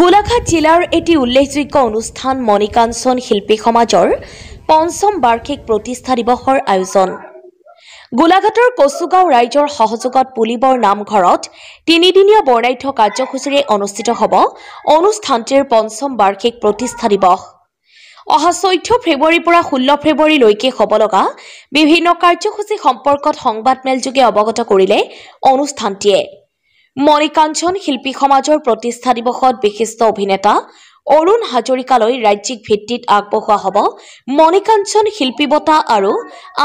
গোলাঘাট জিলাৰ এটি উল্লেখযোগ্য অনুষ্ঠান মণিকাঞ্চন শিল্পী সমাজৰ পঞ্চম বাৰ্ষিক প্ৰতিষ্ঠা দিৱসৰ আয়োজন। গোলাঘাটৰ কচুগাঁও ৰাইজৰ সহযোগত পুলিবৰ নামঘৰত তিনিদিনীয়া বৰ্ণাঢ্য কাৰ্যসূচীৰে অনুষ্ঠিত হ'ব অনুষ্ঠানটিৰ পঞ্চম বাৰ্ষিক প্ৰতিষ্ঠা দিৱস। অহা 14 ফেব্ৰুৱাৰীৰ পৰা 16 ফেব্ৰুৱাৰীলৈকে হ'ব লগা বিভিন্ন কাৰ্যসূচী সম্পৰ্কত সংবাদমেলযোগে অৱগত কৰিলে অনুষ্ঠানটিয়ে। মণিকাঞ্চন শিল্পী সমাজৰ প্ৰতিষ্ঠা দিৱসত বিশিষ্ট অভিনেতা অৰুণ হাজৰিকালৈ ৰাজ্যিক ভিত্তিত আগবঢ়োৱা হ'ব মণিকাঞ্চন শিল্পী বঁটা আৰু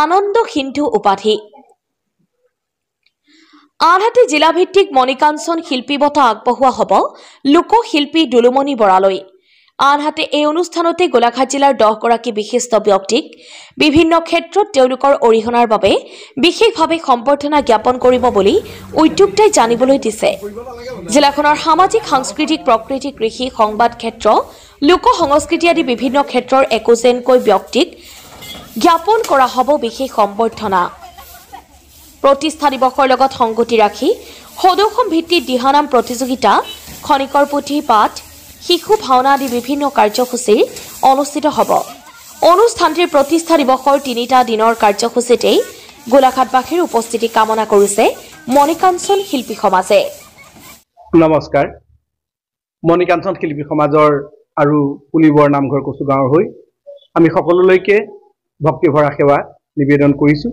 আনন্দ সিন্ধু উপাধি। আনহাতে জিলাভিত্তিক মণিকাঞ্চন শিল্পী বঁটা আগবঢ়োৱা হ'ব লোকশিল্পী দুলুমণি বৰালৈ। আনহাতে এই অনুষ্ঠানতে গোলাঘাট জিলাৰ 10 গৰাকী বিশিষ্ট ব্যক্তিক বিভিন্ন ক্ষেত্ৰত তেওঁলোকৰ অৰিহণাৰ বাবে বিশেষভাৱে সম্বৰ্ধনা জ্ঞাপন কৰিব বুলি উদ্যোক্তাই জানিবলৈ দিছে। জিলাখনৰ সামাজিক সাংস্কৃতিক প্ৰকৃতি কৃষি সংবাদ ক্ষেত্ৰ লোক সংস্কৃতি আদি বিভিন্ন ক্ষেত্ৰৰ একোজনকৈ ব্যক্তিক জ্ঞাপন কৰা হ'ব বিশেষ সম্বৰ্ধনা। প্ৰতিষ্ঠা দিৱসৰ লগত সংগতি ৰাখি সদৌসম ভিত্তিত দিহানাম প্ৰতিযোগিতা, খনিকৰ পুথি পাঠ, শিশু ভাওনা আদি বিভিন্ন কাৰ্যসূচী অনুষ্ঠিত হ'ব। অনুষ্ঠানটিৰ প্ৰতিষ্ঠা দিৱসৰ 3টা দিনৰ কাৰ্যসূচীতেই গোলাঘাটবাসীৰ উপস্থিতি কামনা কৰিছে মণিকাঞ্চন শিল্পী সমাজে। নমস্কাৰ। মণিকাঞ্চন শিল্পী সমাজৰ আৰু পুলিবৰ নামঘৰ কচুগাঁৱৰ হৈ আমি সকলোলৈকে ভক্তিভৰা সেৱা নিবেদন কৰিছোঁ।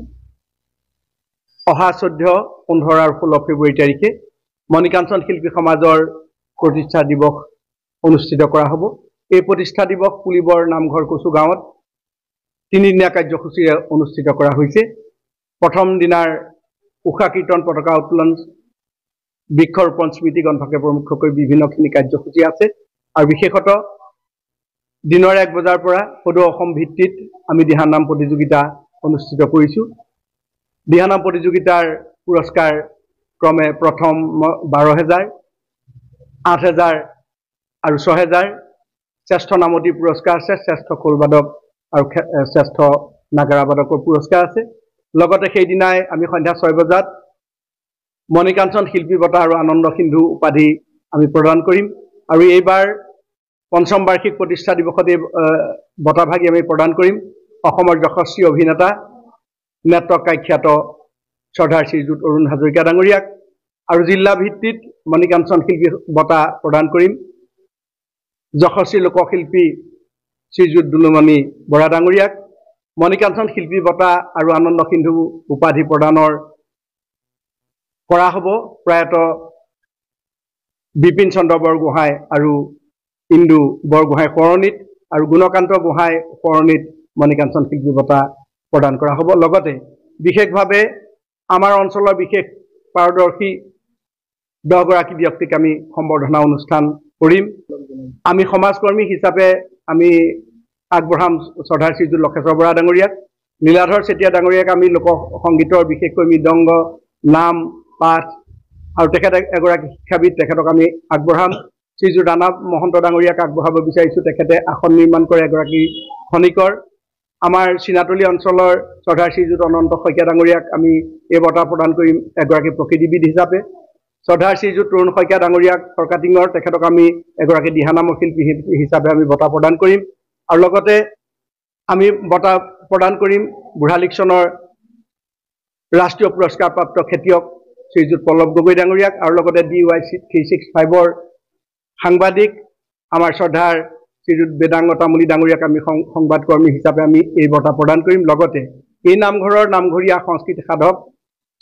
অহা 14, 15 আৰু 16 ফেব্ৰুৱাৰী তাৰিখে মণিকাঞ্চন শিল্পী সমাজৰ প্ৰতিষ্ঠা দিৱস অনুষ্ঠিত কৰা হ'ব। এই প্ৰতিষ্ঠা দিৱস পুলিবৰ নামঘৰ কচুগাঁৱত 3দিনীয়া কাৰ্যসূচীৰে অনুষ্ঠিত কৰা হৈছে। প্ৰথম দিনাৰ উষা কীৰ্তন, পতাকা উত্তোলন, বৃক্ষৰোপণ, স্মৃতি গ্ৰন্থকে প্ৰমুখকৈ বিভিন্নখিনি কাৰ্যসূচী আছে। আৰু বিশেষত দিনৰ 1 বজাৰ পৰা সদৌ অসম ভিত্তিত আমি দিহানাম প্ৰতিযোগিতা অনুষ্ঠিত কৰিছোঁ। দিহানাম প্ৰতিযোগিতাৰ পুৰস্কাৰ ক্ৰমে প্ৰথম 12,000, 8,000 আৰু 6,000। শ্ৰেষ্ঠ নামতি পুৰস্কাৰ আছে, শ্ৰেষ্ঠ খোলবাদক আৰু শ্ৰেষ্ঠ নাগাৰাবাদকৰ পুৰস্কাৰ আছে। লগতে সেইদিনাই আমি সন্ধ্যা 6 বজাত মণিকাঞ্চন শিল্পী বঁটা আৰু আনন্দ সিন্ধু উপাধি আমি প্ৰদান কৰিম। আৰু এইবাৰ পঞ্চম বাৰ্ষিক প্ৰতিষ্ঠা দিৱসত এই বঁটাভাগি আমি প্ৰদান কৰিম অসমৰ যশস্বী অভিনেতা নেত্ৰকাখ্যাত শ্ৰদ্ধাৰ শ্ৰীযুত অৰুণ হাজৰিকা ডাঙৰীয়াক। আৰু জিলা ভিত্তিত মণিকাঞ্চন শিল্পী বঁটা প্ৰদান কৰিম যশস্বী লোকশিল্পী শ্ৰীযুত দুলুমণি বৰা ডাঙৰীয়াক। মণিকাঞ্চন শিল্পী বঁটা আৰু আনন্দ সিন্ধু উপাধি প্ৰদানৰ কৰা হ'ব প্ৰয়াত বিপিন চন্দ্ৰ বৰগোহাঁই আৰু ইন্দু বৰগোহাঁই সৰণীত, আৰু গুণকান্ত গোহাঁই সৰণীত মণিকাঞ্চন শিল্পী বঁটা প্ৰদান কৰা হ'ব। লগতে বিশেষভাৱে আমাৰ অঞ্চলৰ বিশেষ পাৰদৰ্শী 10 গৰাকী ব্যক্তিক আমি সম্বৰ্ধনা অনুষ্ঠান কৰিম। আমি সমাজকৰ্মী হিচাপে আমি আগবঢ়াম শ্ৰদ্ধাৰ শ্ৰীযুত লক্ষেশ্বৰ বৰা ডাঙৰীয়াক, নীলাধৰ চেতিয়া ডাঙৰীয়াক আমি লোকসংগীতৰ বিশেষকৈ মৃদংগ, নাম, পাঠ, আৰু তেখেত এগৰাকী শিক্ষাবিদ, তেখেতক আমি আগবঢ়াম। শ্ৰীযুত ৰাণা মহন্ত ডাঙৰীয়াক আগবঢ়াব বিচাৰিছোঁ, তেখেতে আসন নিৰ্মাণ কৰে, এগৰাকী খনিকৰ। আমাৰ চিনাতলী অঞ্চলৰ শ্ৰদ্ধাৰ শ্ৰীযুত অনন্ত শইকীয়া ডাঙৰীয়াক আমি এই বঁটা প্ৰদান কৰিম এগৰাকী প্ৰকৃতিবিদ হিচাপে। শ্ৰদ্ধাৰ শ্ৰীযুত তৰুণ শইকীয়া ডাঙৰীয়াক ফৰকাটিঙৰ, তেখেতক আমি এগৰাকী দিহানামৰ শিল্পী হিচাপে আমি বঁটা প্ৰদান কৰিম। আৰু লগতে আমি বঁটা প্ৰদান কৰিম বুঢ়ালিকচনৰ ৰাষ্ট্ৰীয় পুৰস্কাৰপ্ৰাপ্ত খেতিয়ক শ্ৰীযুত পল্লৱ গগৈ ডাঙৰীয়াক। আৰু লগতে DY 365ৰ সাংবাদিক আমাৰ শ্ৰদ্ধাৰ শ্ৰীযুত বেদাংগ তামুলী ডাঙৰীয়াক আমি সংবাদকৰ্মী হিচাপে আমি এই বঁটা প্ৰদান কৰিম। লগতে এই নামঘৰৰ নামঘৰীয়া সংস্কৃতি সাধক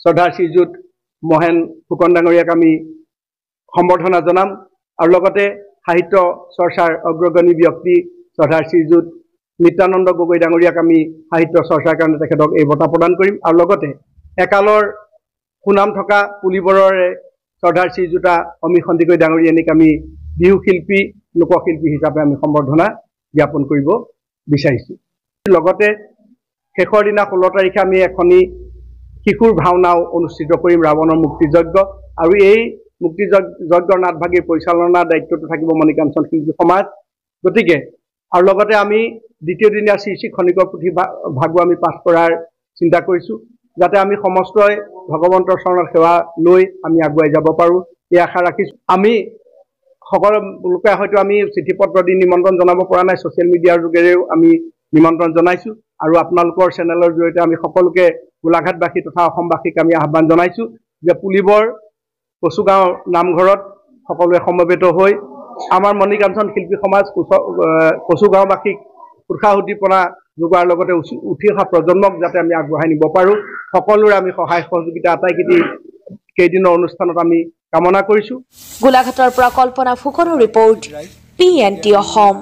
শ্ৰদ্ধাৰ শ্ৰীযুত মহেন ফুকন ডাঙৰীয়াক আমি সম্বৰ্ধনা জনাম। আৰু লগতে সাহিত্য চৰ্চাৰ অগ্ৰগণী ব্যক্তি শ্ৰদ্ধাৰ শ্ৰীযুত নিত্যানন্দ গগৈ ডাঙৰীয়াক আমি সাহিত্য চৰ্চাৰ কাৰণে তেখেতক এই বঁটা প্ৰদান কৰিম। আৰু লগতে একালৰ সুনাম থকা পুলিবৰৰে শ্ৰদ্ধাৰ শ্ৰীযুতা অমীয় সন্দিকৈ ডাঙৰীয়ানীক আমি বিহু শিল্পী, লোকশিল্পী হিচাপে আমি সম্বৰ্ধনা জ্ঞাপন কৰিব বিচাৰিছোঁ। লগতে শেষৰ দিনা 16 তাৰিখে আমি এখনি শিশুৰ ভাওনাও অনুষ্ঠিত কৰিম, ৰাৱণৰ মুক্তিযজ্ঞ। আৰু এই মুক্তিযজ্ঞৰ নাটভাগীৰ পৰিচালনাৰ দায়িত্বটো থাকিব মণিকাঞ্চন শিল্পী সমাজ। গতিকে আৰু লগতে আমি দ্বিতীয় দিনীয়া শ্ৰী খনিকৰ পুথি ভাগো আমি পাঠ কৰাৰ চিন্তা কৰিছোঁ, যাতে আমি সমস্তই ভগৱন্তৰ চৰণত সেৱা লৈ আমি আগুৱাই যাব পাৰোঁ, এই আশা ৰাখিছোঁ। আমি সকলো লোকে হয়তো আমি চিঠি পত্ৰ দি নিমন্ত্ৰণ জনাব পৰা নাই, ছ'চিয়েল মিডিয়াৰ যোগেৰেও আমি নিমন্ত্ৰণ জনাইছোঁ আৰু আপোনালোকৰ চেনেলৰ জৰিয়তে আমি সকলোকে গোলাঘাটবাসী তথা অসমবাসীক আমি আহ্বান জনাইছোঁ যে পুলিবৰ কচুগাঁও নামঘৰত সকলোৱে সমবেত হৈ আমাৰ মণিকাঞ্চন শিল্পী সমাজ কচুগাঁওবাসীক উৎসাহ উদ্দীপনা যোগোৱাৰ লগতে উঠি অহা প্ৰজন্মক যাতে আমি আগবঢ়াই নিব পাৰোঁ, সকলোৰে আমি সহায় সহযোগিতা কেইদিনৰ অনুষ্ঠানত আমি কামনা কৰিছোঁ। গোলাঘাটৰ পৰা কল্পনা ফুকনৰ ৰিপৰ্ট, PNT অসম।